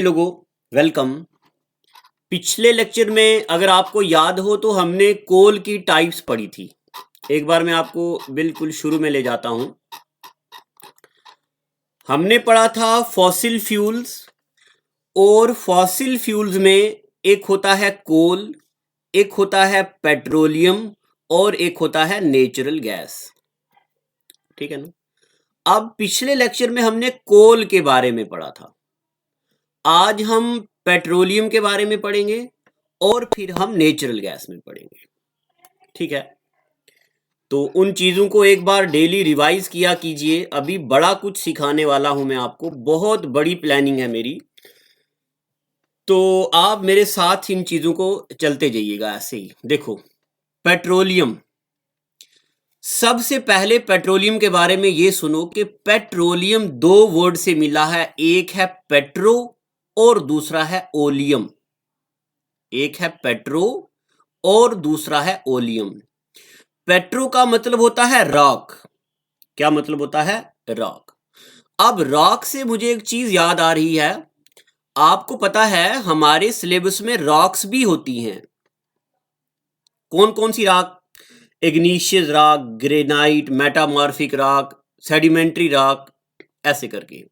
लोगों, वेलकम। पिछले लेक्चर में अगर आपको याद हो तो हमने कोल की टाइप्स पढ़ी थी। एक बार मैं आपको बिल्कुल शुरू में ले जाता हूं। हमने पढ़ा था फॉसिल फ्यूल्स, और फॉसिल फ्यूल्स में एक होता है कोल, एक होता है पेट्रोलियम और एक होता है नेचुरल गैस। ठीक है ना। अब पिछले लेक्चर में हमने कोल के बारे में पढ़ा था। आज हम पेट्रोलियम के बारे में पढ़ेंगे और फिर हम नेचुरल गैस में पढ़ेंगे। ठीक है, तो उन चीज़ों को एक बार डेली रिवाइज किया कीजिए। अभी बड़ा कुछ सिखाने वाला हूं मैं आपको, बहुत बड़ी प्लानिंग है मेरी, तो आप मेरे साथ इन चीज़ों को चलते जाइएगा ऐसे ही। देखो, पेट्रोलियम, सबसे पहले पेट्रोलियम के बारे में ये सुनो कि पेट्रोलियम दो वर्ड से मिला है। एक है पेट्रो और दूसरा है ओलियम। एक है पेट्रो और दूसरा है ओलियम। पेट्रो का मतलब होता है रॉक। क्या मतलब होता है? रॉक। अब रॉक से मुझे एक चीज याद आ रही है। आपको पता है हमारे सिलेबस में रॉक्स भी होती हैं। कौन कौन सी rock? Igneous rock, granite, metamorphic rock, sedimentary rock, ऐसे करके।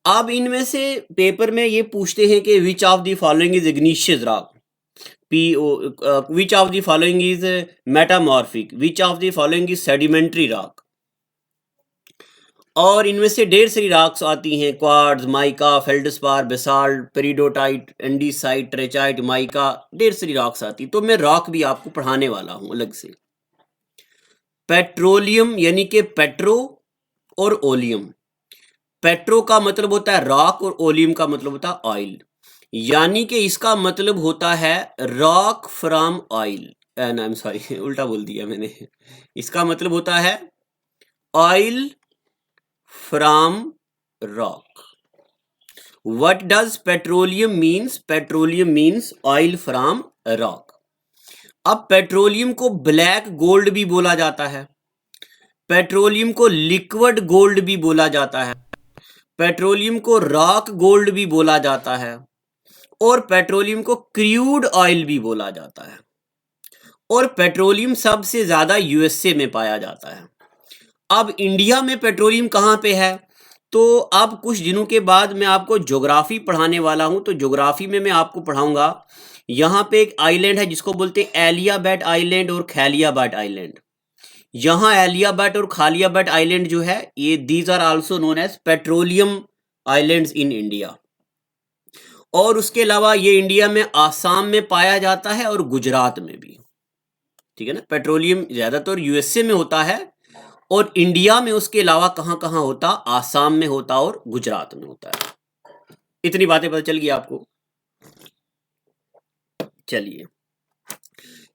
अब इनमें से पेपर में ये पूछते हैं कि विच of the following is इग्नीशियस rock, which of the following is metamorphic, which of the following is sedimentary rock। और इनमें से ढेर सारी रॉक्स आती हैं, quartz, mica, feldspar, basalt, peridotite, andesite, trachyte, mica, ढेर सारी रॉक्स आती। तो मैं रॉक भी आपको पढ़ाने वाला हूं अलग से। पेट्रोलियम यानी कि पेट्रो और ओलियम। पेट्रो का मतलब होता है रॉक और ओलियम का मतलब होता है ऑयल। यानी कि इसका मतलब होता है rock from oil. I am sorry, उल्टा बोल दिया मैंने। इसका मतलब होता है oil from rock. What does petroleum means? Petroleum means oil from rock. अब पेट्रोलियम को ब्लैक गोल्ड भी बोला जाता है, पेट्रोलियम को लिक्विड गोल्ड भी बोला जाता है, पेट्रोलियम को रॉक गोल्ड भी बोला जाता है, और पेट्रोलियम को क्रूड ऑयल भी बोला जाता है। और पेट्रोलियम सबसे ज्यादा यूएसए में पाया जाता है। अब इंडिया में पेट्रोलियम कहाँ पे है? तो अब कुछ दिनों के बाद मैं आपको ज्योग्राफी पढ़ाने वाला हूं, तो ज्योग्राफी में मैं आपको पढ़ाऊंगा। यहाँ पे एक आइलैंड है जिसको बोलते हैं एलियाबैट आइलैंड और खैलियाबैट आइलैंड। यहाँ एलियाबैट और खालियाबैट आइलैंड जो है, ये these are also known as petroleum islands in India. और उसके अलावा ये इंडिया में आसाम में पाया जाता है और गुजरात में भी। ठीक है ना। पेट्रोलियम ज्यादातर यूएसए में होता है, और इंडिया में उसके अलावा कहां कहां होता? आसाम में होता और गुजरात में होता है। इतनी बातें पता चल गई आपको? चलिए,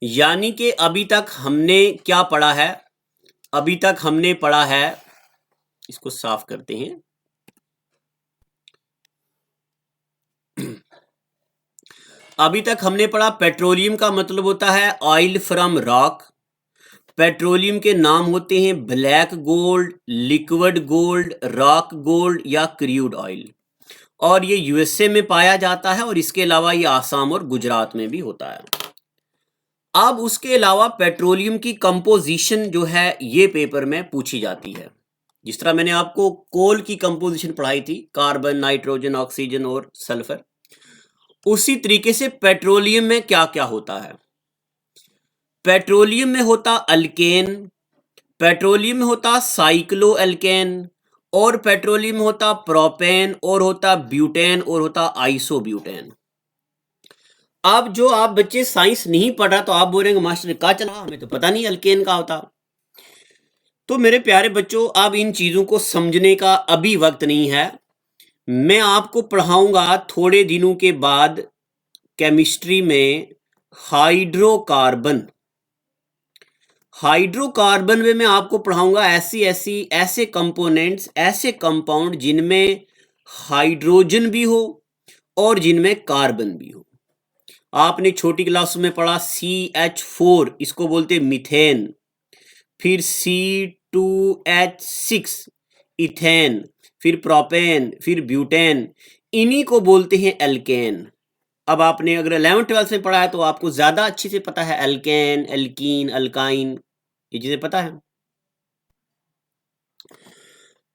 यानी कि अभी तक हमने क्या पढ़ा है? अभी तक हमने पढ़ा है, इसको साफ करते हैं। अभी तक हमने पढ़ा पेट्रोलियम का मतलब होता है ऑयल फ्रॉम रॉक। पेट्रोलियम के नाम होते हैं black gold, liquid gold, rock gold या क्रूड ऑयल। और ये यूएसए में पाया जाता है, और इसके अलावा ये आसाम और गुजरात में भी होता है। अब उसके अलावा पेट्रोलियम की कंपोजिशन जो है ये पेपर में पूछी जाती है। जिस तरह मैंने आपको कोल की कंपोजिशन पढ़ाई थी, कार्बन, नाइट्रोजन, ऑक्सीजन और सल्फर, उसी तरीके से पेट्रोलियम में क्या क्या होता है। पेट्रोलियम में होता अल्केन, पेट्रोलियम में होता साइक्लो अल्केन, और पेट्रोलियम में होता प्रोपेन, और होता ब्यूटेन, और होता आइसोब्यूटेन। अब जो आप बच्चे साइंस नहीं पढ़ रहा तो आप बोलेंगे मास्टर क्या चला, हमें तो पता नहीं अल्केन का होता। तो मेरे प्यारे बच्चों, अब इन चीजों को समझने का अभी वक्त नहीं है। मैं आपको पढ़ाऊंगा थोड़े दिनों के बाद केमिस्ट्री में हाइड्रोकार्बन। हाइड्रोकार्बन में मैं आपको पढ़ाऊंगा ऐसे कंपोनेंट्स, ऐसे कंपाउंड जिनमें हाइड्रोजन भी हो और जिनमें कार्बन भी हो। आपने छोटी क्लास में पढ़ा CH4, इसको बोलते मीथेन, फिर C2H6 इथेन, फिर प्रोपेन, फिर ब्यूटेन। इन्हीं को बोलते हैं एल्केन। अब आपने अगर 11th 12th में पढ़ा है तो आपको ज्यादा अच्छे से पता है, एल्केन, एल्कीन, अल्काइन, ये चीजें पता है।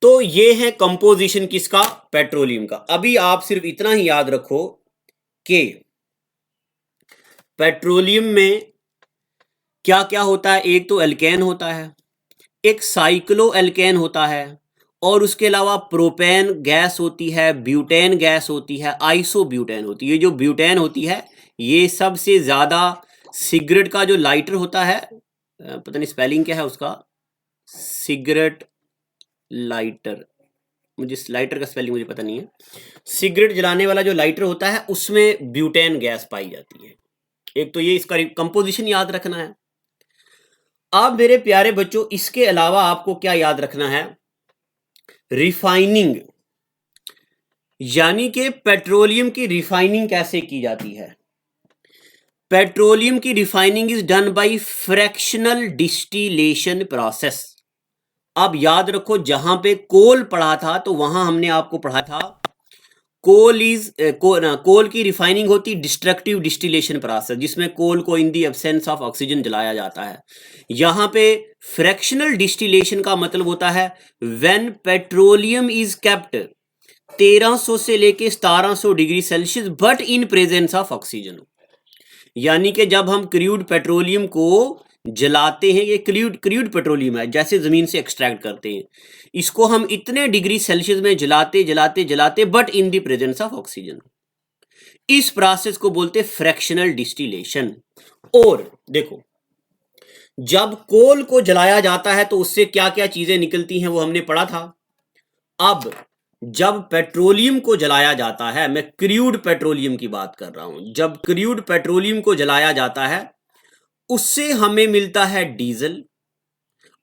तो ये है कंपोजिशन किसका, पेट्रोलियम का। अभी आप सिर्फ इतना ही याद रखो कि पेट्रोलियम में क्या क्या होता है। एक तो एल्केन होता है, एक साइक्लो एल्केन होता है, और उसके अलावा प्रोपेन गैस होती है, ब्यूटेन गैस होती है, आइसो ब्यूटेन होती है। ये जो ब्यूटेन होती है ये सबसे ज्यादा सिगरेट का जो लाइटर होता है, पता नहीं स्पेलिंग क्या है उसका, सिगरेट लाइटर, मुझे लाइटर का स्पेलिंग मुझे पता नहीं है। सिगरेट जलाने वाला जो लाइटर होता है उसमें ब्यूटेन गैस पाई जाती है। एक तो ये इसका कंपोजिशन याद रखना है। अब मेरे प्यारे बच्चों इसके अलावा आपको क्या याद रखना है, रिफाइनिंग, यानी कि पेट्रोलियम की रिफाइनिंग कैसे की जाती है। पेट्रोलियम की refining is done by fractional distillation process. अब याद रखो जहां पे कोल पढ़ा था तो वहां हमने आपको पढ़ा था कोल की रिफाइनिंग होती डिस्ट्रक्टिव डिस्टिलेशन प्रोसेस, जिसमें कोल को इन दी एब्सेंस ऑफ ऑक्सीजन जलाया जाता है। यहां पे फ्रैक्शनल डिस्टिलेशन का मतलब होता है व्हेन पेट्रोलियम इज केप्ट 1300 से लेके 1700 degree Celsius but in presence of oxygen. यानी कि जब हम क्रूड पेट्रोलियम को जलाते हैं, ये क्रूड पेट्रोलियम है जैसे जमीन से एक्सट्रैक्ट करते हैं, इसको हम इतने डिग्री सेल्सियस में जलाते जलाते जलाते but in the presence of oxygen, इस प्रोसेस को बोलते फ्रैक्शनल डिस्टिलेशन। और देखो जब कोल को जलाया जाता है तो उससे क्या क्या चीजें निकलती हैं वो हमने पढ़ा था। अब जब पेट्रोलियम को जलाया जाता है, मैं क्रूड पेट्रोलियम की बात कर रहा हूं, जब क्रूड पेट्रोलियम को जलाया जाता है उससे हमें मिलता है डीजल,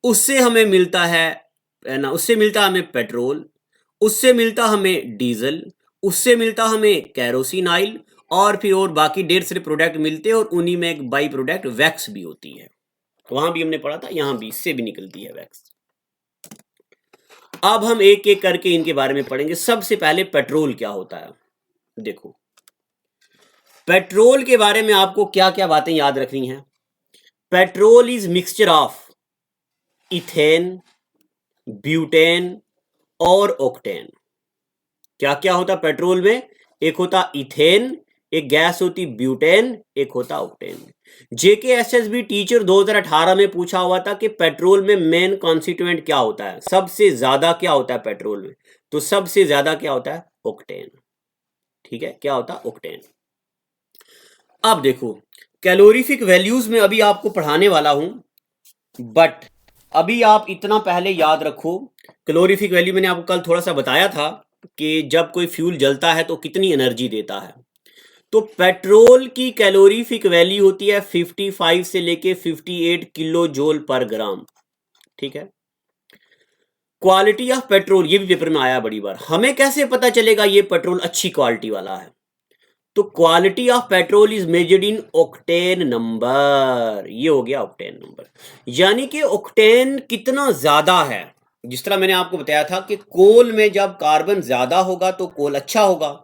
उससे हमें मिलता है ना, उससे मिलता हमें पेट्रोल, उससे मिलता हमें डीजल, उससे मिलता हमें कैरोसिन ऑयल, और फिर और बाकी ढेर सारे प्रोडक्ट मिलते हैं, और उन्हीं में एक बाई प्रोडक्ट वैक्स भी होती है। वहां भी हमने पढ़ा था, यहां भी इससे भी निकलती है वैक्स। अब हम एक एक करके इनके बारे में पढ़ेंगे। सबसे पहले पेट्रोल क्या होता है। देखो पेट्रोल के बारे में आपको क्या क्या बातें याद रखनी है। Petrol is mixture of ethane, butane और ऑक्टेन। क्या क्या होता पेट्रोल में, एक होता इथेन, एक गैस होती ब्यूटेन, एक होता ऑक्टेन। जेकेएसएसबी टीचर 2018 में पूछा हुआ था कि पेट्रोल में मेन कॉन्स्टिट्यूएंट क्या होता है, सबसे ज्यादा क्या होता है पेट्रोल में, तो सबसे ज्यादा क्या होता है, ऑक्टेन। ठीक है, क्या होता है, ऑक्टेन। अब देखो कैलोरीफिक वैल्यूज में अभी आपको पढ़ाने वाला हूं, बट अभी आप इतना पहले याद रखो, कैलोरीफिक वैल्यू मैंने आपको कल थोड़ा सा बताया था कि जब कोई फ्यूल जलता है तो कितनी एनर्जी देता है। तो पेट्रोल की कैलोरीफिक वैल्यू होती है 55 से लेके 58 किलो जूल पर ग्राम। ठीक है। क्वालिटी ऑफ पेट्रोल, ये भी पेपर में आया बड़ी बार, हमें कैसे पता चलेगा ये पेट्रोल अच्छी क्वालिटी वाला है, तो quality of petrol is measured in octane number. ये हो गया ऑक्टेन नंबर, यानी कि ऑक्टेन कितना ज्यादा है। जिस तरह मैंने आपको बताया था कि कोल में जब कार्बन ज्यादा होगा तो कोल अच्छा होगा,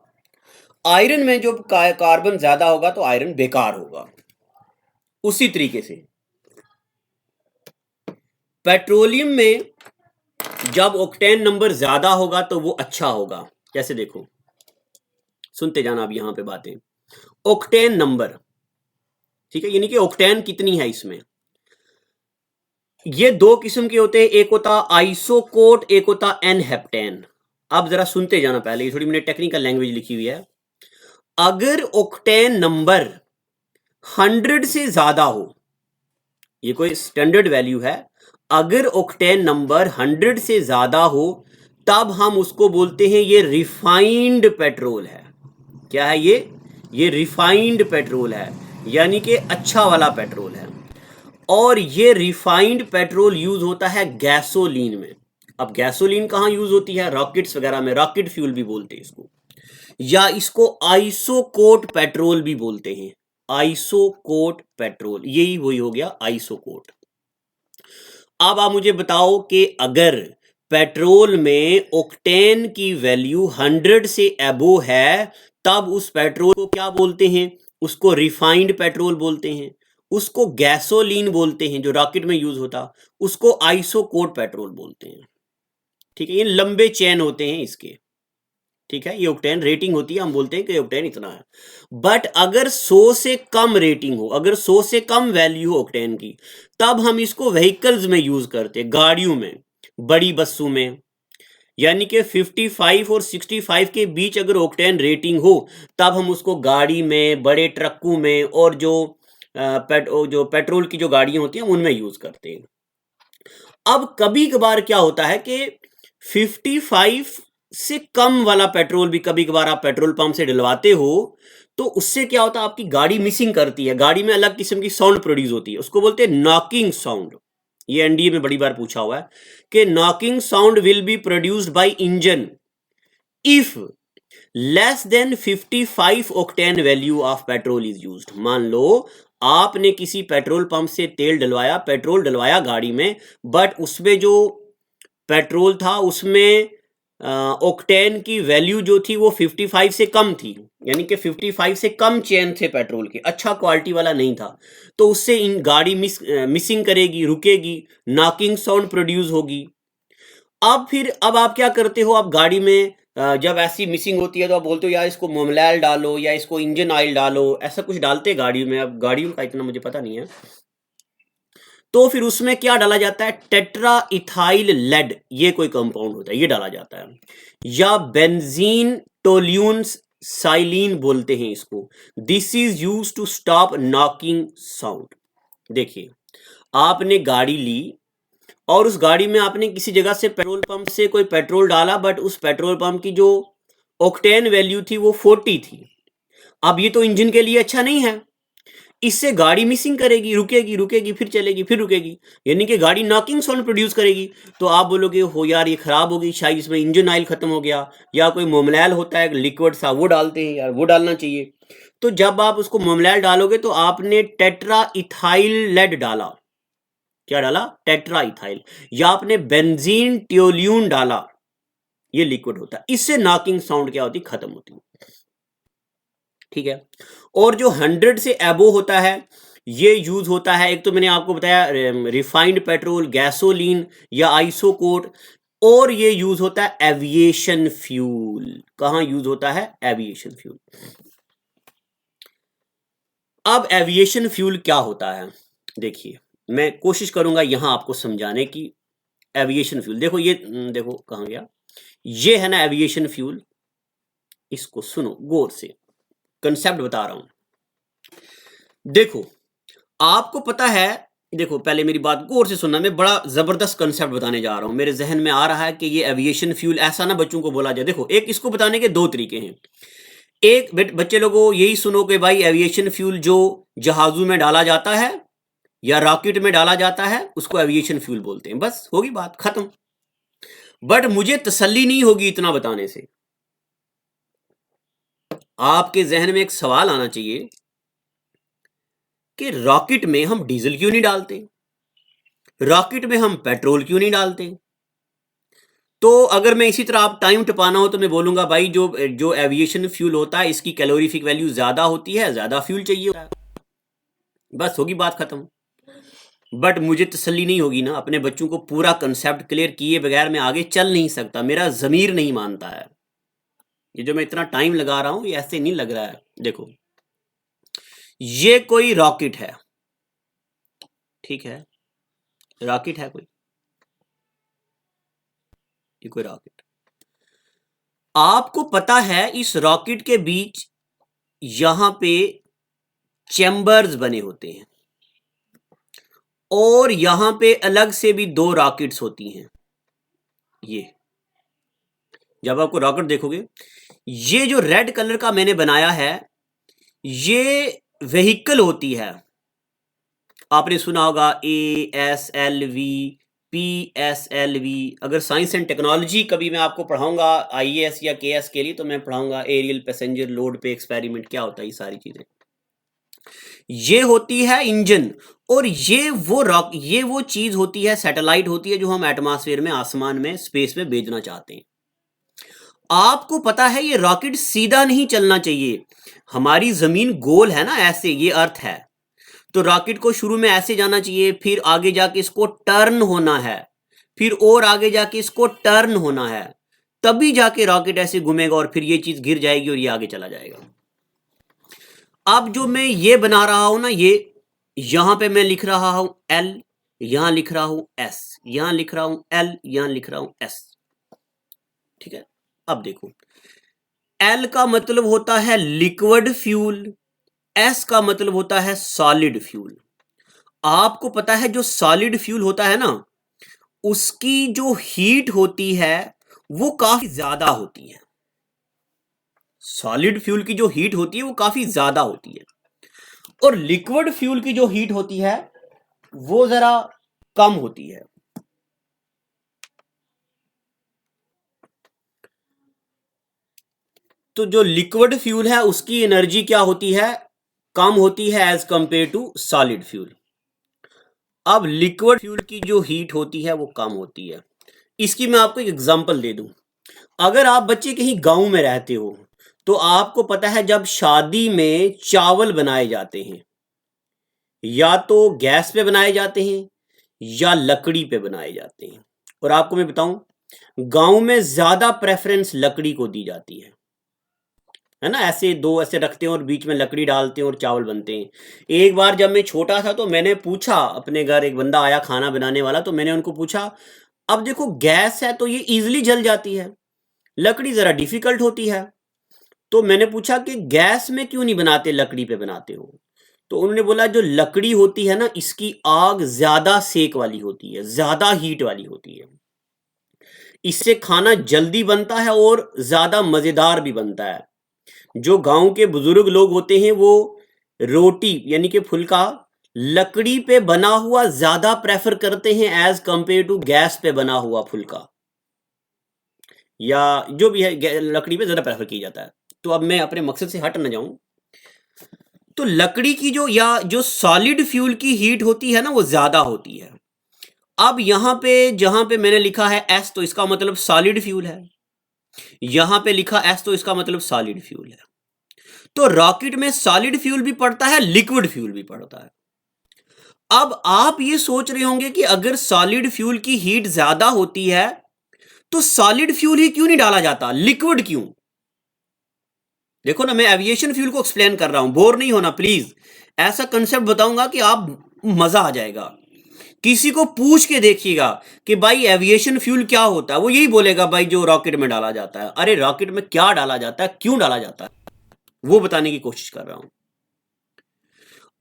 आयरन में जब कार्बन ज्यादा होगा तो आयरन बेकार होगा। उसी तरीके से पेट्रोलियम में जब ऑक्टेन नंबर ज्यादा होगा तो वो अच्छा होगा। जैसे देखो, सुनते जाना अब यहां पे बातें, ऑक्टेन नंबर, ठीक है, यानी कि ऑक्टेन कितनी है इसमें। ये दो किस्म के होते हैं, एक होता आइसोकोट, एक होता एनहेप्टेन। अब जरा सुनते जाना, पहले ये थोड़ी मैंने टेक्निकल लैंग्वेज लिखी हुई है। अगर ऑक्टेन नंबर 100 से ज्यादा हो, ये कोई स्टैंडर्ड वैल्यू है, अगर ऑक्टेन नंबर 100 से ज्यादा हो तब हम उसको बोलते हैं ये रिफाइंड पेट्रोल है। क्या है ये रिफाइंड पेट्रोल है, यानी कि अच्छा वाला पेट्रोल है। और ये रिफाइंड पेट्रोल यूज होता है गैसोलीन में। अब गैसोलीन कहां यूज होती है, रॉकेट्स वगैरह में, रॉकेट फ्यूल भी बोलते हैं इसको, या इसको आइसोकोट पेट्रोल भी बोलते हैं। आइसोकोट पेट्रोल, यही वही हो गया आइसोकोट। अब आप मुझे बताओ कि अगर पेट्रोल में ऑक्टेन की वैल्यू 100 से अबो है, तब उस पेट्रोल को क्या बोलते हैं? उसको रिफाइंड पेट्रोल बोलते हैं, उसको गैसोलीन बोलते हैं जो रॉकेट में यूज होता, उसको आइसोकोट पेट्रोल बोलते हैं। ठीक है, ये लंबे चेन होते हैं इसके। ठीक है, ये ऑक्टेन रेटिंग होती है, हम बोलते हैं कि ऑक्टेन इतना है। बट अगर 100 से कम रेटिंग हो, अगर 100 से कम वैल्यू हो ऑक्टेन की, तब हम इसको व्हीकल्स में यूज करते हैं, गाड़ियों में, बड़ी बसों में। यानी कि 55 और 65 के बीच अगर ऑक्टेन रेटिंग हो, तब हम उसको गाड़ी में, बड़े ट्रकों में, और जो पेट्रोल की जो गाड़ियां होती हैं उनमें यूज करते हैं। अब कभी कभार क्या होता है कि 55 से कम वाला पेट्रोल भी कभी कभार आप पेट्रोल पंप से डलवाते हो, तो उससे क्या होता है, आपकी गाड़ी मिसिंग करती है, गाड़ी में अलग किस्म की साउंड प्रोड्यूस होती है, उसको बोलते हैं नॉकिंग साउंड। ये एनडीए में बड़ी बार पूछा हुआ है कि knocking sound will be produced by engine if less than 55 octane value of petrol is used. मान लो आपने किसी पेट्रोल पंप से पेट्रोल डलवाया गाड़ी में, बट उसमें जो पेट्रोल था उसमें ऑक्टेन की वैल्यू जो थी वो 55 से कम थी, यानी कि 55 से कम चेन थे पेट्रोल के, अच्छा क्वालिटी वाला नहीं था, तो उससे इन गाड़ी मिसिंग करेगी, रुकेगी, नॉकिंग साउंड प्रोड्यूस होगी। अब आप क्या करते हो, आप गाड़ी में जब ऐसी मिसिंग होती है तो आप बोलते हो यार इसको मोमलैल डालो या इसको इंजन ऑयल डालो, ऐसा कुछ डालते हैं गाड़ियों में। अब गाड़ियों का इतना मुझे पता नहीं है, तो फिर उसमें क्या डाला जाता है, टेट्रा इथाइल लेड, ये कोई कंपाउंड होता है, ये डाला जाता है, या बेंजीन टोल्यून साइलिन बोलते हैं इसको। This is use to stop knocking sound. देखिए, आपने गाड़ी ली और उस गाड़ी में आपने किसी जगह से पेट्रोल पंप से कोई पेट्रोल डाला, बट उस पेट्रोल पंप की जो ऑक्टेन वैल्यू थी वो 40 थी। अब ये तो इंजन के लिए अच्छा नहीं है, इससे गाड़ी मिसिंग करेगी, रुकेगी रुकेगी फिर चलेगी फिर रुकेगी, यानी कि गाड़ी नॉकिंग साउंड प्रोड्यूस करेगी। तो आप बोलोगे हो यार ये खराब हो गई, शायद इसमें इंजन ऑयल खत्म हो गया, या कोई मोमलैल होता है लिक्विड सा, वो डालते हैं यार, वो डालना चाहिए। तो जब आप उसको मोमलैल डालोगे तो आपने टेट्रा इथाइल लेड डाला, क्या डाला, टेट्रा इथाइल, या आपने बेंजीन ट्योल्यून डाला, ये लिक्विड होता है, इससे नॉकिंग साउंड क्या होती, खत्म होती है। ठीक है, और जो 100 से एबो होता है ये यूज होता है, एक तो मैंने आपको बताया रिफाइंड पेट्रोल, गैसोलीन या आइसोकोट, और ये यूज होता है एविएशन फ्यूल। कहां यूज होता है, एविएशन फ्यूल। अब एविएशन फ्यूल क्या होता है, देखिए मैं कोशिश करूंगा यहां आपको समझाने की। एविएशन फ्यूल देखो, ये देखो कहां गया, ये है ना एविएशन फ्यूल, इसको सुनो गौर से, कंसेप्ट बता रहा हूं। देखो आपको पता है, देखो पहले मेरी बात गौर से सुनना, मैं बड़ा जबरदस्त कंसेप्ट बताने जा रहा हूं, मेरे जहन में आ रहा है कि ये एविएशन फ्यूल, ऐसा ना बच्चों को बोला जाए। देखो एक इसको बताने के दो तरीके हैं, एक बच्चे लोगों यही सुनो कि भाई एविएशन फ्यूल जो जहाजों में डाला जाता है या रॉकेट में डाला जाता है उसको एविएशन फ्यूल बोलते हैं, बस होगी बात खत्म। बट मुझे तसल्ली नहीं होगी इतना बताने से, आपके जहन में एक सवाल आना चाहिए कि रॉकेट में हम डीजल क्यों नहीं डालते, रॉकेट में हम पेट्रोल क्यों नहीं डालते। तो अगर मैं इसी तरह आप टाइम टपाना हो तो मैं बोलूंगा भाई जो जो एविएशन फ्यूल होता है इसकी कैलोरीफिक वैल्यू ज्यादा होती है, ज्यादा फ्यूल चाहिए होता है, बस होगी बात खत्म। बट मुझे तसल्ली नहीं होगी ना, अपने बच्चों को पूरा कंसेप्ट क्लियर किए बगैर मैं आगे चल नहीं सकता, मेरा जमीर नहीं मानता है। ये जो मैं इतना टाइम लगा रहा हूं ये ऐसे नहीं लग रहा है। देखो ये कोई रॉकेट है, ठीक है, रॉकेट है कोई, ये कोई रॉकेट, आपको पता है इस रॉकेट के बीच यहां पे चैम्बर्स बने होते हैं, और यहां पे अलग से भी दो रॉकेट्स होती हैं। ये जब आपको रॉकेट देखोगे, ये जो रेड कलर का मैंने बनाया है ये व्हीकल होती है, आपने सुना होगा ASLV, PSLV। अगर साइंस एंड टेक्नोलॉजी कभी मैं आपको पढ़ाऊंगा IAS या KS के लिए, तो मैं पढ़ाऊंगा एरियल पैसेंजर लोड पे एक्सपेरिमेंट, क्या होता है ये सारी चीजें। ये होती है इंजन, और ये वो चीज होती है, सैटेलाइट होती है, जो हम एटमॉस्फेयर में, आसमान में, स्पेस में भेजना चाहते हैं। आपको पता है ये रॉकेट सीधा नहीं चलना चाहिए, हमारी जमीन गोल है ना, ऐसे, ये अर्थ है, तो रॉकेट को शुरू में ऐसे जाना चाहिए, फिर आगे जाके इसको टर्न होना है, फिर और आगे जाके इसको टर्न होना है, तभी जाके रॉकेट ऐसे घूमेगा और फिर ये चीज गिर जाएगी और ये आगे चला जाएगा। अब जो मैं ये बना रहा हूं ना, ये यहां पे मैं लिख रहा हूं L, यहां लिख रहा हूं S, यहां लिख रहा हूं L, यहां लिख रहा हूं S, ठीक है। अब देखो, L का मतलब होता है लिक्विड फ्यूल, S का मतलब होता है सॉलिड फ्यूल। आपको पता है जो सॉलिड फ्यूल होता है ना, उसकी जो हीट होती है वो काफी ज्यादा होती है। सॉलिड फ्यूल की जो हीट होती है वो काफी ज्यादा होती है, और लिक्विड फ्यूल की जो हीट होती है वो जरा कम होती है। तो जो लिक्विड फ्यूल है उसकी एनर्जी क्या होती है, कम होती है as compare to solid fuel. अब लिक्विड फ्यूल की जो हीट होती है वो कम होती है। इसकी मैं आपको एक एग्जांपल दे दूं। अगर आप बच्चे कहीं गांव में रहते हो तो आपको पता है जब शादी में चावल बनाए जाते हैं, या तो गैस पे बनाए जाते हैं या लकड़ी पे बनाए जाते हैं। और आपको मैं बताऊं, गांव में ज्यादा प्रेफरेंस लकड़ी को दी जाती है ना, ऐसे दो ऐसे रखते हैं और बीच में लकड़ी डालते हैं और चावल बनते हैं। एक बार जब मैं छोटा था तो मैंने पूछा, अपने घर एक बंदा आया खाना बनाने वाला, तो मैंने उनको पूछा, अब देखो गैस है तो ये इजीली जल जाती है, लकड़ी जरा डिफिकल्ट होती है, तो मैंने पूछा कि गैस में क्यों नहीं बनाते, लकड़ी पे बनाते हो? तो उन्होंने बोला जो लकड़ी होती है ना, इसकी आग ज्यादा सेक वाली होती है, ज्यादा हीट वाली होती है, इससे खाना जल्दी बनता है और ज्यादा मजेदार भी बनता है। जो गांव के बुजुर्ग लोग होते हैं वो रोटी यानी कि फुल्का लकड़ी पे बना हुआ ज्यादा प्रेफर करते हैं एज कंपेयर टू गैस पे बना हुआ फुल्का, या जो भी है लकड़ी पे ज्यादा प्रेफर किया जाता है। तो अब मैं अपने मकसद से हट न जाऊं, तो लकड़ी की जो, या जो सॉलिड फ्यूल की हीट होती है ना, वो ज्यादा होती है। अब यहां पे जहां पे मैंने लिखा है S, तो इसका मतलब सॉलिड फ्यूल है, यहां पे लिखा S तो इसका मतलब सॉलिड फ्यूल है। तो रॉकेट में सॉलिड फ्यूल भी पड़ता है, लिक्विड फ्यूल भी पड़ता है। अब आप ये सोच रहे होंगे कि अगर सॉलिड फ्यूल की हीट ज्यादा होती है तो सॉलिड फ्यूल ही क्यों नहीं डाला जाता, लिक्विड क्यों? देखो ना, मैं एविएशन फ्यूल को एक्सप्लेन कर रहा हूं, बोर नहीं होना प्लीज। ऐसा कंसेप्ट बताऊंगा कि आप मजा आ जाएगा। किसी को पूछ के देखिएगा कि भाई एविएशन फ्यूल क्या होता है, वो यही बोलेगा भाई जो रॉकेट में डाला जाता है। अरे रॉकेट में क्या डाला जाता है, क्यों डाला जाता है, वो बताने की कोशिश कर रहा हूं।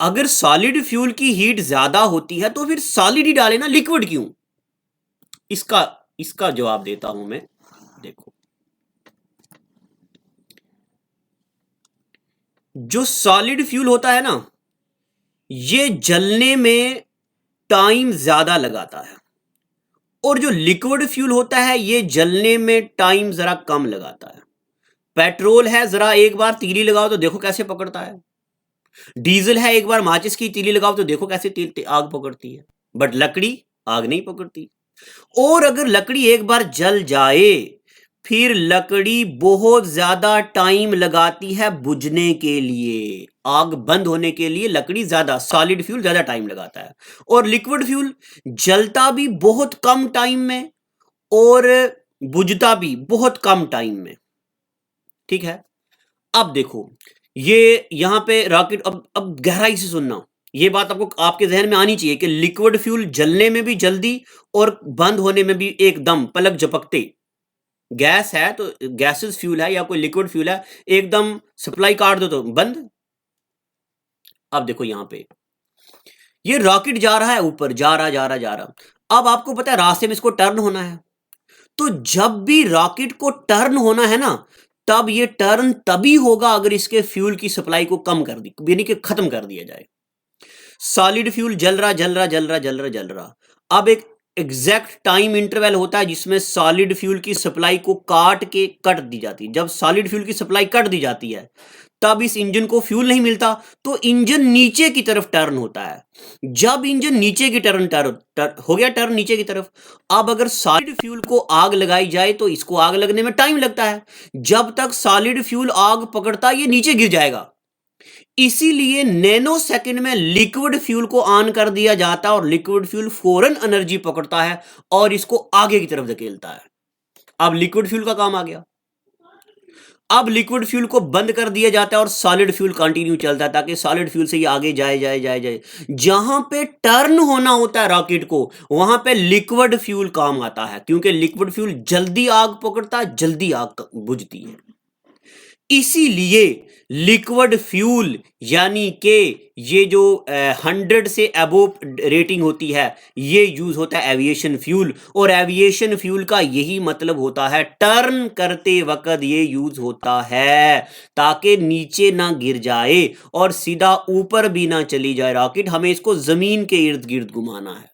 अगर सॉलिड फ्यूल की हीट ज्यादा होती है तो फिर सॉलिड ही डाले ना, लिक्विड क्यों? इसका इसका जवाब देता हूं मैं। देखो, जो सॉलिड फ्यूल होता है ना, ये जलने में टाइम ज्यादा लगाता है, और जो लिक्विड फ्यूल होता है ये जलने में टाइम जरा कम लगाता है। पेट्रोल है, जरा एक बार तीली लगाओ तो देखो कैसे पकड़ता है। डीजल है, एक बार माचिस की तीली लगाओ तो देखो कैसे आग पकड़ती है। बट लकड़ी आग नहीं पकड़ती। और अगर लकड़ी एक बार जल जाए फिर लकड़ी बहुत ज्यादा टाइम लगाती है बुझने के लिए, आग बंद होने के लिए लकड़ी ज्यादा, सॉलिड फ्यूल ज्यादा टाइम लगाता है। और लिक्विड फ्यूल जलता भी बहुत कम टाइम में और बुझता भी बहुत कम टाइम में, ठीक है। अब देखो, ये यहां पे रॉकेट, अब गहराई से सुनना, ये बात आपको आपके जहन में आनी चाहिए कि लिक्विड फ्यूल जलने में भी जल्दी और बंद होने में भी एकदम पलक झपकते। गैस है तो गैसेस फ्यूल है या कोई लिक्विड फ्यूल है, एकदम सप्लाई काट दो तो बंद। अब देखो यहां पे ये रॉकेट जा रहा है ऊपर, जा रहा जा रहा जा रहा। अब आपको पता है रास्ते में इसको टर्न होना है, तो जब भी रॉकेट को टर्न होना है ना, तब ये टर्न तभी होगा अगर इसके फ्यूल की सप्लाई को कम कर दी, यानी कि खत्म कर दिया जाए। सॉलिड फ्यूल जल रहा जल रहा जल रहा जल रहा जल रहा, अब एक एग्जैक्ट टाइम इंटरवल होता है जिसमें सॉलिड फ्यूल की सप्लाई को काट के कट दी जाती है। जब सॉलिड फ्यूल की सप्लाई कट दी जाती है तब इस इंजन को फ्यूल नहीं मिलता, तो इंजन नीचे की तरफ टर्न होता है। जब इंजन नीचे की टर्न हो गया, टर्न नीचे की तरफ, अब अगर सॉलिड फ्यूल को आग लगाई जाए तो इसको आग लगने में टाइम लगता है। जब तक सॉलिड फ्यूल आग पकड़ता है ये नीचे गिर जाएगा। इसीलिए नैनो सेकंड में लिक्विड फ्यूल को ऑन कर दिया जाता है और लिक्विड फ्यूल फौरन एनर्जी पकड़ता है और इसको आगे की तरफ धकेलता है। अब लिक्विड फ्यूल का काम आ गया। अब लिक्विड फ्यूल को बंद कर दिया जाता है और सॉलिड फ्यूल कंटिन्यू चलता है ताकि सॉलिड फ्यूल से ये आगे जाए जाए जाए जाए। जहां पे टर्न होना होता है रॉकेट को, वहां पे लिक्विड फ्यूल काम आता है, क्योंकि लिक्विड फ्यूल जल्दी आग पकड़ता है, जल्दी आग बुझती है। इसीलिए लिक्विड फ्यूल यानी कि ये जो 100 से अबोव रेटिंग होती है ये यूज होता है एविएशन फ्यूल, और एविएशन फ्यूल का यही मतलब होता है टर्न करते वक्त ये यूज होता है ताकि नीचे ना गिर जाए और सीधा ऊपर भी ना चली जाए रॉकेट, हमें इसको जमीन के इर्द गिर्द घुमाना है।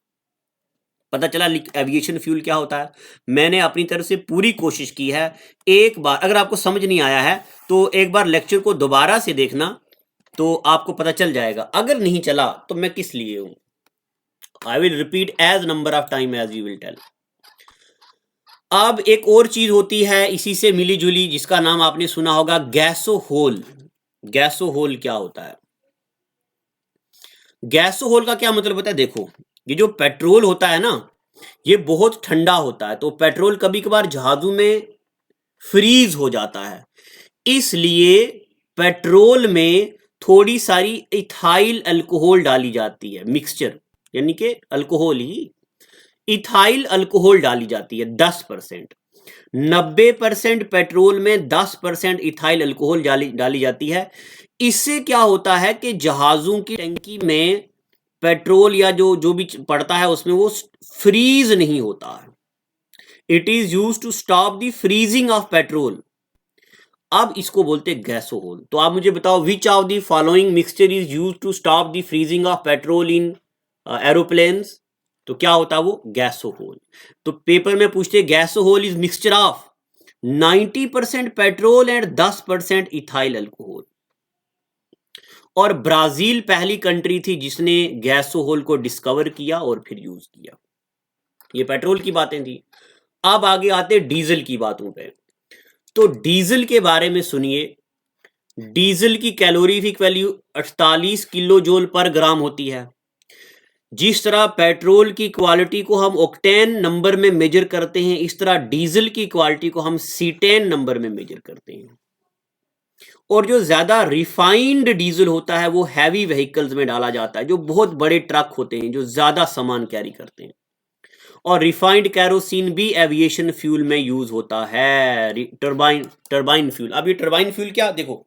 पता चला एविएशन फ्यूल क्या होता है। मैंने अपनी तरफ से पूरी कोशिश की है। एक बार अगर आपको समझ नहीं आया है तो एक बार लेक्चर को दोबारा से देखना तो आपको पता चल जाएगा। अगर नहीं चला तो मैं किस लिए हूं। I will repeat as number of time as you will tell. अब एक और चीज होती है इसी से मिली जुली जिसका नाम आपने सुना होगा गैसोहोल। गैसोहोल क्या होता है? गैसोहोल का क्या मतलब होता है? देखो, ये जो पेट्रोल होता है ना ये बहुत ठंडा होता है, तो पेट्रोल कभी कभार जहाजों में फ्रीज हो जाता है। इसलिए पेट्रोल में थोड़ी सारी इथाइल अल्कोहल डाली जाती है, मिक्सचर यानी कि अल्कोहल ही, इथाइल अल्कोहल डाली जाती है 10%। 90% पेट्रोल में 10% इथाइल अल्कोहल डाली जाती है। इससे क्या होता है कि जहाजों की टंकी में पेट्रोल या जो भी पड़ता है उसमें वो फ्रीज नहीं होता है। It is use to stop the freezing of petrol. अब इसको बोलते हैं गैसोहोल। तो आप मुझे बताओ which of the following mixture is use to stop the freezing of petrol in aeroplanes? तो क्या होता है वो? गैसोहोल। तो पेपर में पूछते gasohol is mixture of 90% petrol and 10% ethyl alcohol. और ब्राजील पहली कंट्री थी जिसने गैसोहोल को डिस्कवर किया और फिर यूज किया। ये पेट्रोल की बातें थी। अब आगे आते डीजल की बातों पे। तो डीजल के बारे में सुनिए। डीजल की कैलोरीफिक वैल्यू 48 किलो जूल पर ग्राम होती है। जिस तरह पेट्रोल की क्वालिटी को हम ऑक्टेन नंबर में मेजर करते हैं, इस तरह डीजल की क्वालिटी को हम सीटेन नंबर में मेजर करते हैं। और जो ज्यादा रिफाइंड डीजल होता है वो हैवी व्हीकल्स में डाला जाता है, जो बहुत बड़े ट्रक होते हैं जो ज्यादा सामान कैरी करते हैं। और रिफाइंड कैरोसिन भी एविएशन फ्यूल में यूज होता है, टर्बाइन फ्यूल। अब ये टर्बाइन फ्यूल क्या? देखो,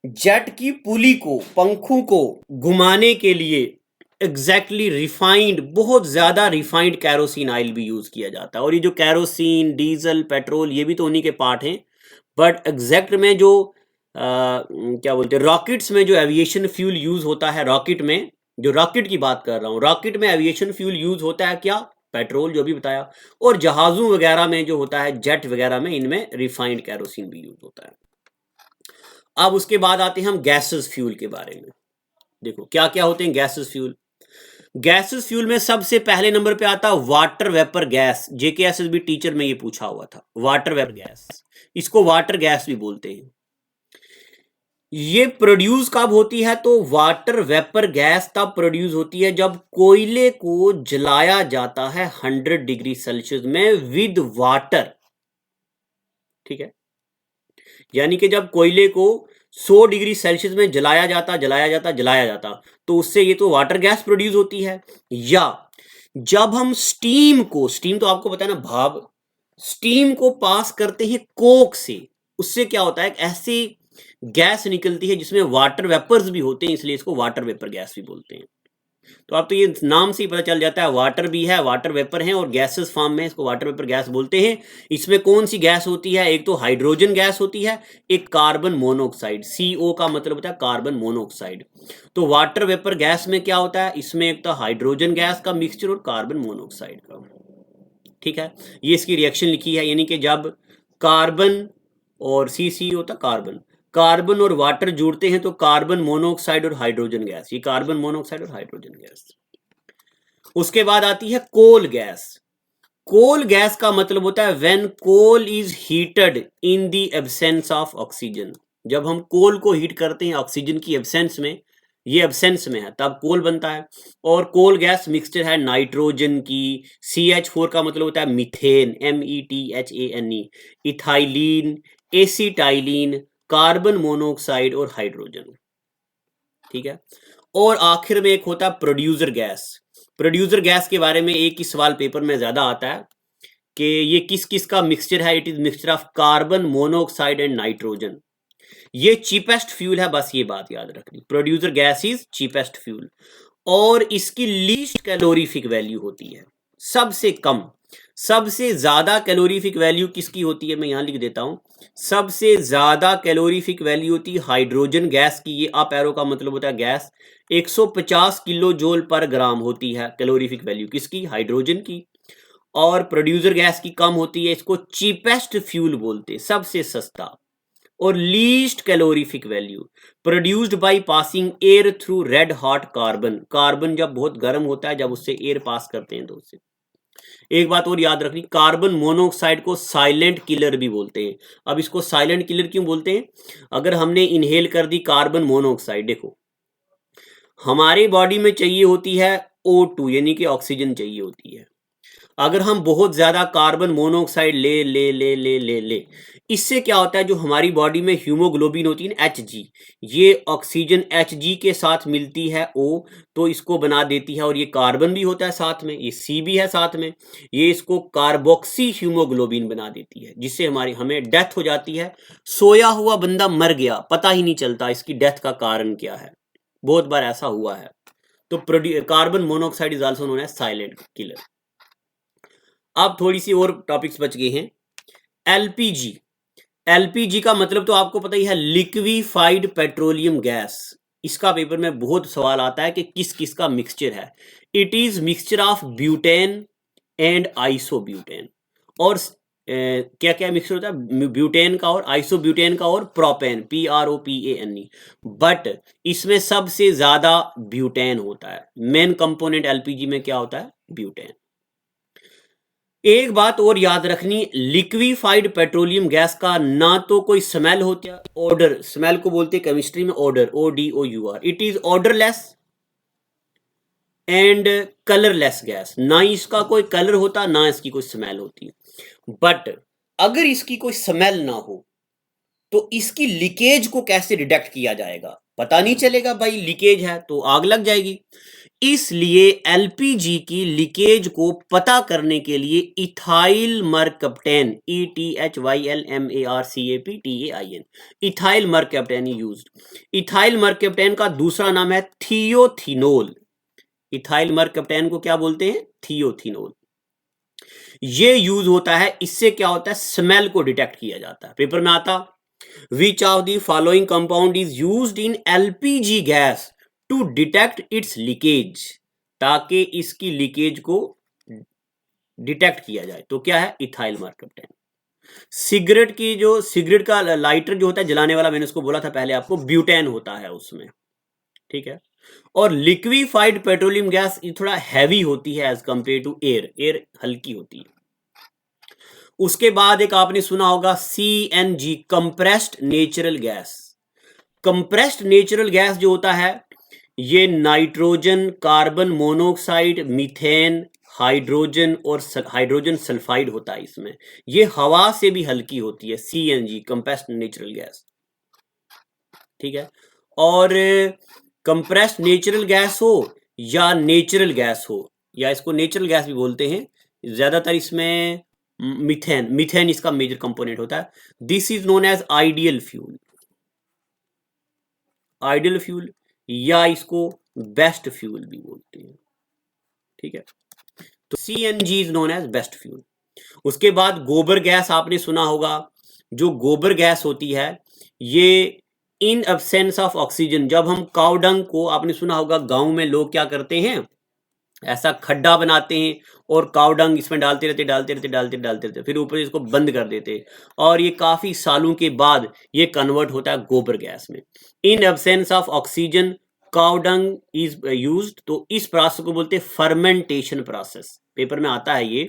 जेट की पुली को, पंखों को घुमाने के लिए एग्जैक्टली रिफाइंड, बहुत ज्यादा रिफाइंड कैरोसिन ऑयल भी यूज किया जाता है। और ये जो कैरोसिन, डीजल, पेट्रोल ये भी तो उन्हीं के पार्ट हैं, बट एग्जैक्ट में जो क्या बोलते हैं, रॉकेट्स में जो एविएशन फ्यूल यूज होता है, रॉकेट में, जो रॉकेट की बात कर रहा हूं, रॉकेट में एविएशन फ्यूल यूज होता है क्या? पेट्रोल, जो भी बताया। और जहाजों वगैरह में जो होता है, जेट वगैरह में, इनमें रिफाइंड कैरोसिन भी यूज होता है। अब उसके बाद आते हैं हम गैसेस फ्यूल के बारे में। देखो क्या क्या होते हैं गैसेस फ्यूल। गैसेस फ्यूल में सबसे पहले नंबर पे आता है water vapour gas. JKSSB teacher में ये पूछा हुआ था, वाटर वेपर गैस। इसको वाटर गैस भी बोलते हैं। ये प्रोड्यूस कब होती है? तो वाटर वेपर गैस तब प्रोड्यूस होती है जब कोयले को जलाया जाता है 100 डिग्री सेल्सियस में विद वाटर। ठीक है, यानी कि जब कोयले को 100 डिग्री सेल्सियस में जलाया जाता तो उससे ये तो वाटर गैस प्रोड्यूस होती है। या जब हम स्टीम तो आपको पता है ना, भाप, स्टीम को पास करते हैं कोक से, उससे क्या होता है, ऐसी गैस निकलती है जिसमें वाटर वेपर्स भी होते हैं, इसलिए इसको वाटर वेपर गैस भी बोलते हैं। तो आप तो ये नाम से ही पता चल जाता है, वाटर भी है, वाटर वेपर है, और गैसेस फॉर्म में इसको वाटर वेपर गैस बोलते हैं। इसमें कौन सी गैस होती है? एक तो हाइड्रोजन गैस होती है, एक कार्बन मोनोऑक्साइड। CO का मतलब होता है कार्बन मोनोऑक्साइड। तो वाटर वेपर गैस में क्या होता है, इसमें एक तो हाइड्रोजन गैस का मिक्सचर और कार्बन मोनोऑक्साइड का। ठीक है, ये इसकी रिएक्शन लिखी है, यानी कि जब कार्बन और C होता कार्बन, कार्बन और वाटर जुड़ते हैं तो कार्बन मोनोऑक्साइड और हाइड्रोजन गैस, ये कार्बन मोनोऑक्साइड और हाइड्रोजन गैस। उसके बाद आती है कोल गैस। कोल गैस का मतलब होता है when coal is heated in the absence of oxygen. जब हम कोल को हीट करते हैं ऑक्सीजन की एब्सेंस में, ये एब्सेंस में है तब कोल बनता है। और कोल गैस मिक्सचर है नाइट्रोजन की, CH4 का मतलब होता है methane, METHANE, ethylene, acetylene, carbon monoxide और हाइड्रोजन। ठीक है। और आखिर में एक होता है प्रोड्यूसर गैस। प्रोड्यूसर गैस के बारे में एक ही सवाल पेपर में ज्यादा आता है कि ये किस किस का मिक्सचर है। It is mixture of carbon monoxide and nitrogen. ये चीपेस्ट फ्यूल है, बस ये बात याद रखनी, producer gas is cheapest fuel. और इसकी लीस्ट कैलोरीफिक वैल्यू होती है, सबसे कम। सबसे ज्यादा कैलोरीफिक वैल्यू किसकी होती है, मैं यहां लिख देता हूं। सबसे ज्यादा कैलोरीफिक वैल्यू होती है हाइड्रोजन गैस की, ये अप एरो का मतलब होता है गैस। 150 किलो जूल पर ग्राम होती है कैलोरीफिक वैल्यू किसकी, हाइड्रोजन की। और प्रोड्यूसर गैस की कम होती है, इसको चीपेस्ट फ्यूल बोलते हैं, सबसे सस्ता। और least calorific value produced by passing air through red hot carbon. Carbon जब बहुत गर्म होता है, जब उससे एयर पास करते हैं तो उससे। एक बात और याद रखनी, कार्बन मोनोऑक्साइड को साइलेंट किलर भी बोलते हैं। अब इसको साइलेंट किलर क्यों बोलते हैं, अगर हमने इनहेल कर दी कार्बन मोनोऑक्साइड, देखो हमारी बॉडी में चाहिए होती है O2 यानी कि ऑक्सीजन चाहिए होती है। अगर हम बहुत ज्यादा कार्बन मोनोऑक्साइड ले ले ले ले ले ले इससे क्या होता है, जो हमारी बॉडी में हीमोग्लोबिन होती है ना Hg, ये ऑक्सीजन Hg के साथ मिलती है O, तो इसको बना देती है। और ये कार्बन भी होता है साथ में, ये C भी है साथ में, ये इसको कार्बोक्सी हीमोग्लोबिन बना देती है, जिससे हमें डेथ हो जाती है। सोया हुआ बंदा मर गया, पता ही नहीं चलता इसकी डेथ का कारण क्या है, बहुत बार ऐसा हुआ है। तो carbon monoxide is also known as silent killer. अब थोड़ी सी और टॉपिक्स बच गए हैं। एलपीजी। एलपीजी का मतलब तो आपको पता ही है, लिक्विफाइड पेट्रोलियम गैस। इसका पेपर में बहुत सवाल आता है कि किस किस का मिक्सचर है। It is mixture of butane and isobutane. और क्या क्या मिक्सचर होता है, ब्यूटेन का और आइसोब्यूटेन का और प्रोपेन, PROPANE। बट इसमें सबसे ज्यादा ब्यूटेन होता है। मेन कंपोनेंट एलपीजी में क्या होता है, ब्यूटेन। एक बात और याद रखनी, लिक्विफाइड पेट्रोलियम गैस का ना तो कोई स्मेल होता है, ऑडर, स्मेल को बोलते हैं केमिस्ट्री में order, ODOUR। It is odourless and colourless gas, ना इसका कोई कलर होता ना इसकी कोई स्मेल होती। बट अगर इसकी कोई स्मेल ना हो तो इसकी लीकेज को कैसे डिटेक्ट किया जाएगा, पता नहीं चलेगा भाई, लीकेज है तो आग लग जाएगी। इसलिए एलपीजी की लीकेज को पता करने के लिए ethyl mercaptan, ETHYLMARCAPTAIN, ethyl mercaptan used. Ethyl mercaptan का दूसरा नाम है थियोथिनोल। इथाइल मरकप्टेन को क्या बोलते हैं, थियोथिनोल। ये यूज होता है, इससे क्या होता है, स्मेल को डिटेक्ट किया जाता है। पेपर में आता, which of the following compound is used in LPG gas to detect its leakage, ताकि इसकी लीकेज को डिटेक्ट किया जाए। तो क्या है, इथाइल मरकप्टेन। सिगरेट की जो, सिगरेट का लाइटर जो होता है जलाने वाला, मैंने उसको बोला था पहले आपको, ब्यूटेन होता है उसमें। ठीक है। और लिक्विफाइड पेट्रोलियम गैस थोड़ा हैवी होती है as compare to air, air हल्की होती है। उसके बाद एक आपने सुना होगा CNG, compressed natural gas. Compressed natural gas जो होता है, ये nitrogen, carbon monoxide, methane, hydrogen और हाइड्रोजन सल्फाइड होता है इसमें। ये हवा से भी हल्की होती है, CNG, कंप्रेस्ड नेचुरल गैस। ठीक है। और कंप्रेस्ड नेचुरल गैस हो या नेचुरल गैस हो, या इसको नेचुरल गैस भी बोलते हैं, ज्यादातर इसमें मीथेन, मीथेन इसका मेजर कंपोनेंट होता है। This is known as ideal fuel, ideal fuel, या इसको बेस्ट फ्यूल भी बोलते हैं। ठीक है। तो CNG is known as best fuel. उसके बाद गोबर गैस आपने सुना होगा। जो गोबर गैस होती है, ये इन एब्सेंस ऑफ ऑक्सीजन, जब हम काउ डंग को, आपने सुना होगा गांव में लोग क्या करते हैं, ऐसा खड्डा बनाते हैं और काव डंग इसमें डालते रहते, फिर ऊपर इसको बंद कर देते, और ये काफी सालों के बाद ये कन्वर्ट होता है गोबर गैस में। इन एब्सेंस ऑफ ऑक्सीजन काव डंग इज यूज्ड, तो इस प्रोसेस को बोलते हैं फर्मेंटेशन प्रोसेस। पेपर में आता है ये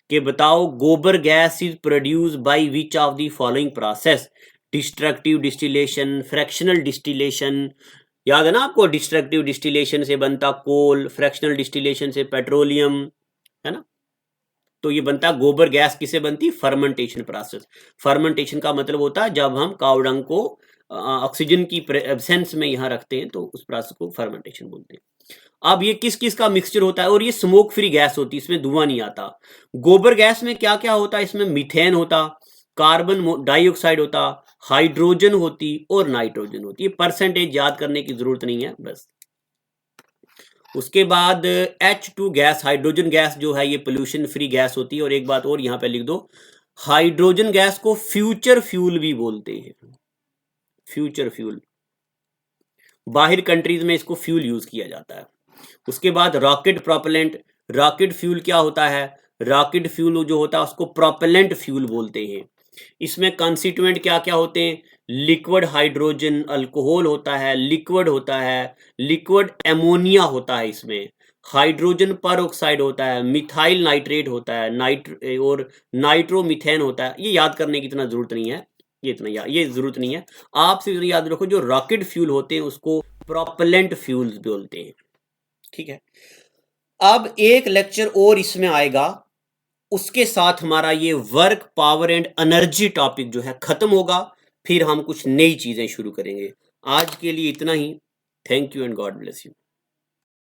कि बताओ गोबर gas is produce by which of the following process, destructive distillation, fractional distillation. याद है ना आपको, डिस्ट्रक्टिव डिस्टिलेशन से बनता कोल, फ्रैक्शनल डिस्टिलेशन से पेट्रोलियम, है ना। तो ये बनता गोबर गैस किसे बनती, फर्मेंटेशन प्रोसेस। फर्मेंटेशन का मतलब होता है जब हम काव डंग को ऑक्सीजन की एब्सेंस में यहाँ रखते हैं तो उस प्रोसेस को फर्मेंटेशन बोलते हैं। अब ये किस किस का मिक्सचर होता है, और ये स्मोक फ्री गैस होती है, इसमें धुआं नहीं आता। गोबर गैस में क्या क्या होता है, इसमें मीथेन होता, कार्बन डाइऑक्साइड होता, हाइड्रोजन होती और नाइट्रोजन होती है। परसेंटेज याद करने की जरूरत नहीं है बस। उसके बाद H2 गैस, हाइड्रोजन गैस जो है ये पोल्यूशन फ्री गैस होती है। और एक बात और यहाँ पे लिख दो, हाइड्रोजन गैस को फ्यूचर फ्यूल भी बोलते हैं, फ्यूचर फ्यूल। बाहर कंट्रीज में इसको फ्यूल यूज किया जाता है। उसके बाद रॉकेट प्रोपेलेंट, रॉकेट फ्यूल क्या होता है, रॉकेट फ्यूल जो होता है उसको प्रोपेलेंट फ्यूल बोलते हैं। इसमें कंस्टिट्यूएंट क्या क्या होते हैं, लिक्विड हाइड्रोजन, अल्कोहल होता है, लिक्विड होता है, लिक्विड एमोनिया होता है, इसमें हाइड्रोजन पर ऑक्साइड होता है, मिथाइल नाइट्रेट होता है, और नाइट्रोमीथेन होता है। ये याद करने की इतना जरूरत नहीं है, ये जरूरत नहीं है। आप सिर्फ याद रखो जो रॉकेट फ्यूल होते हैं उसको प्रोपेलेंट फ्यूल्स बोलते हैं, ठीक है। अब एक लेक्चर और इसमें आएगा, उसके साथ हमारा ये work power and energy topic जो है खत्म होगा, फिर हम कुछ नई चीजें शुरू करेंगे। आज के लिए इतना ही। Thank you and God bless you.